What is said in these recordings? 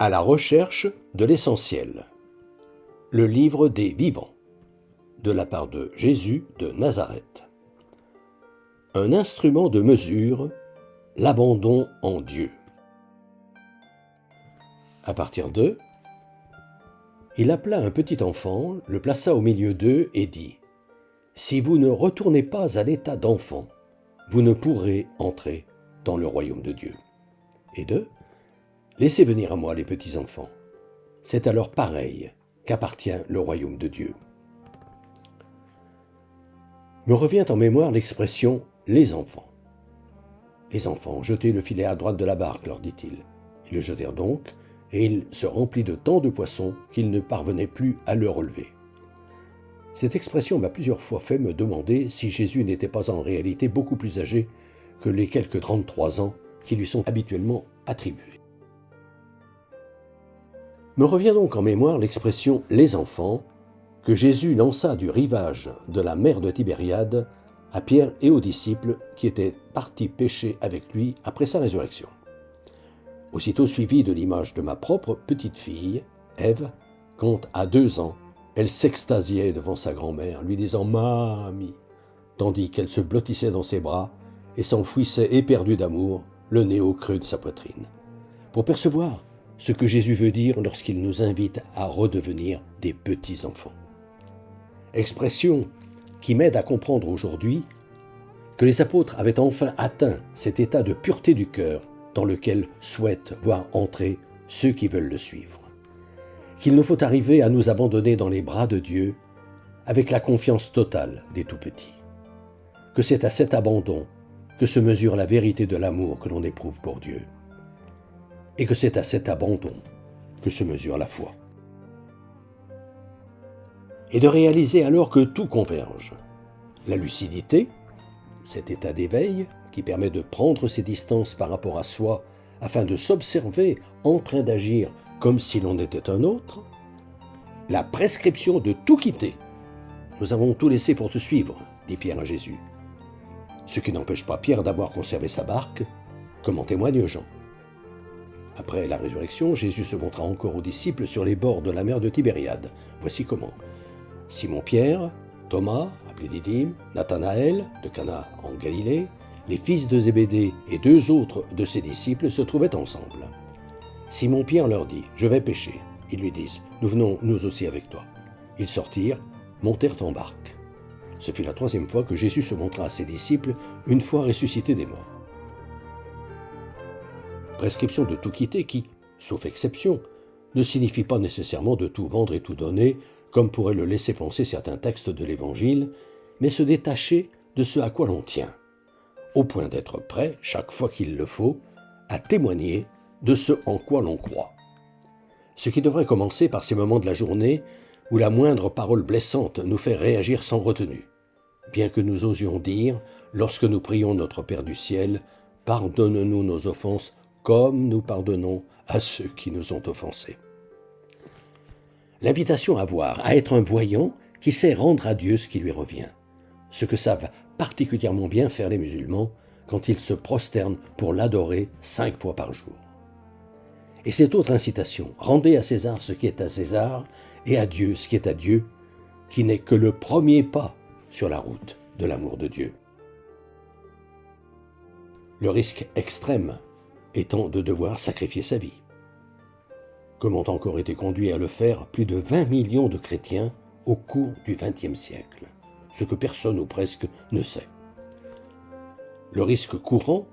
À la recherche de l'essentiel. Le livre des vivants, de la part de Jésus de Nazareth. Un instrument de mesure, l'abandon en Dieu. À partir de, il appela un petit enfant, le plaça au milieu d'eux et dit : Si vous ne retournez pas à l'état d'enfant, vous ne pourrez entrer dans le royaume de Dieu. Et de, laissez venir à moi les petits enfants. C'est à leur pareil qu'appartient le royaume de Dieu. Me revient en mémoire l'expression « les enfants ». Les enfants, jetez le filet à droite de la barque, leur dit-il. Ils le jetèrent donc, et il se remplit de tant de poissons qu'ils ne parvenaient plus à le relever. Cette expression m'a plusieurs fois fait me demander si Jésus n'était pas en réalité beaucoup plus âgé que les quelques 33 ans qui lui sont habituellement attribués. Me revient donc en mémoire l'expression « les enfants » que Jésus lança du rivage de la mer de Tibériade à Pierre et aux disciples qui étaient partis pêcher avec lui après sa résurrection. Aussitôt suivi de l'image de ma propre petite fille, Ève, quand à 2 ans, elle s'extasiait devant sa grand-mère, lui disant « Mamie », tandis qu'elle se blottissait dans ses bras et s'enfouissait éperdue d'amour, le nez au creux de sa poitrine, pour percevoir ce que Jésus veut dire lorsqu'il nous invite à redevenir des petits-enfants. Expression qui m'aide à comprendre aujourd'hui que les apôtres avaient enfin atteint cet état de pureté du cœur dans lequel souhaitent voir entrer ceux qui veulent le suivre. Qu'il nous faut arriver à nous abandonner dans les bras de Dieu avec la confiance totale des tout-petits. Que c'est à cet abandon que se mesure la vérité de l'amour que l'on éprouve pour Dieu. Et que c'est à cet abandon que se mesure la foi. Et de réaliser alors que tout converge. La lucidité, cet état d'éveil qui permet de prendre ses distances par rapport à soi afin de s'observer en train d'agir comme si l'on était un autre. La prescription de tout quitter. Nous avons tout laissé pour te suivre, dit Pierre à Jésus. Ce qui n'empêche pas Pierre d'avoir conservé sa barque, comme en témoigne Jean. Après la résurrection, Jésus se montra encore aux disciples sur les bords de la mer de Tibériade. Voici comment. Simon-Pierre, Thomas, appelé Didyme, Nathanaël, de Cana en Galilée, les fils de Zébédée et 2 autres de ses disciples se trouvaient ensemble. Simon-Pierre leur dit « Je vais pêcher ». Ils lui disent « Nous venons nous aussi avec toi ». Ils sortirent, montèrent en barque. Ce fut la 3e fois que Jésus se montra à ses disciples une fois ressuscité des morts. Prescription de tout quitter qui, sauf exception, ne signifie pas nécessairement de tout vendre et tout donner, comme pourraient le laisser penser certains textes de l'Évangile, mais se détacher de ce à quoi l'on tient, au point d'être prêt, chaque fois qu'il le faut, à témoigner de ce en quoi l'on croit. Ce qui devrait commencer par ces moments de la journée où la moindre parole blessante nous fait réagir sans retenue, bien que nous osions dire, lorsque nous prions notre Père du ciel, « Pardonne-nous nos offenses, comme nous pardonnons à ceux qui nous ont offensés. » L'invitation à voir, à être un voyant qui sait rendre à Dieu ce qui lui revient, ce que savent particulièrement bien faire les musulmans quand ils se prosternent pour l'adorer 5 fois par jour. Et cette autre incitation, rendez à César ce qui est à César et à Dieu ce qui est à Dieu, qui n'est que le premier pas sur la route de l'amour de Dieu. Le risque extrême étant de devoir sacrifier sa vie, comme ont encore été conduits à le faire plus de 20 millions de chrétiens au cours du XXe siècle, ce que personne ou presque ne sait. Le risque courant,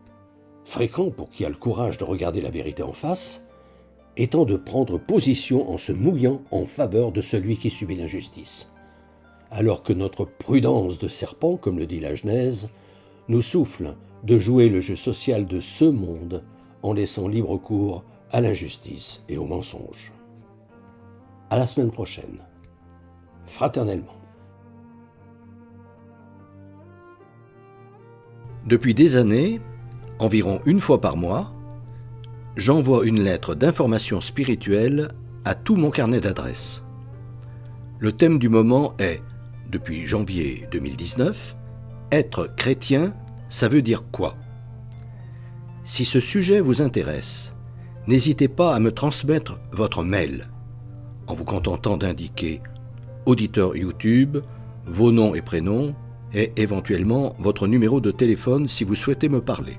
fréquent pour qui a le courage de regarder la vérité en face, étant de prendre position en se mouillant en faveur de celui qui subit l'injustice, alors que notre prudence de serpent, comme le dit la Genèse, nous souffle de jouer le jeu social de ce monde en laissant libre cours à l'injustice et au mensonge. À la semaine prochaine, fraternellement. Depuis des années, environ 1 fois par mois, j'envoie une lettre d'information spirituelle à tout mon carnet d'adresses. Le thème du moment est, depuis janvier 2019, être chrétien, ça veut dire quoi ? Si ce sujet vous intéresse, n'hésitez pas à me transmettre votre mail en vous contentant d'indiquer auditeur YouTube, vos noms et prénoms et éventuellement votre numéro de téléphone si vous souhaitez me parler.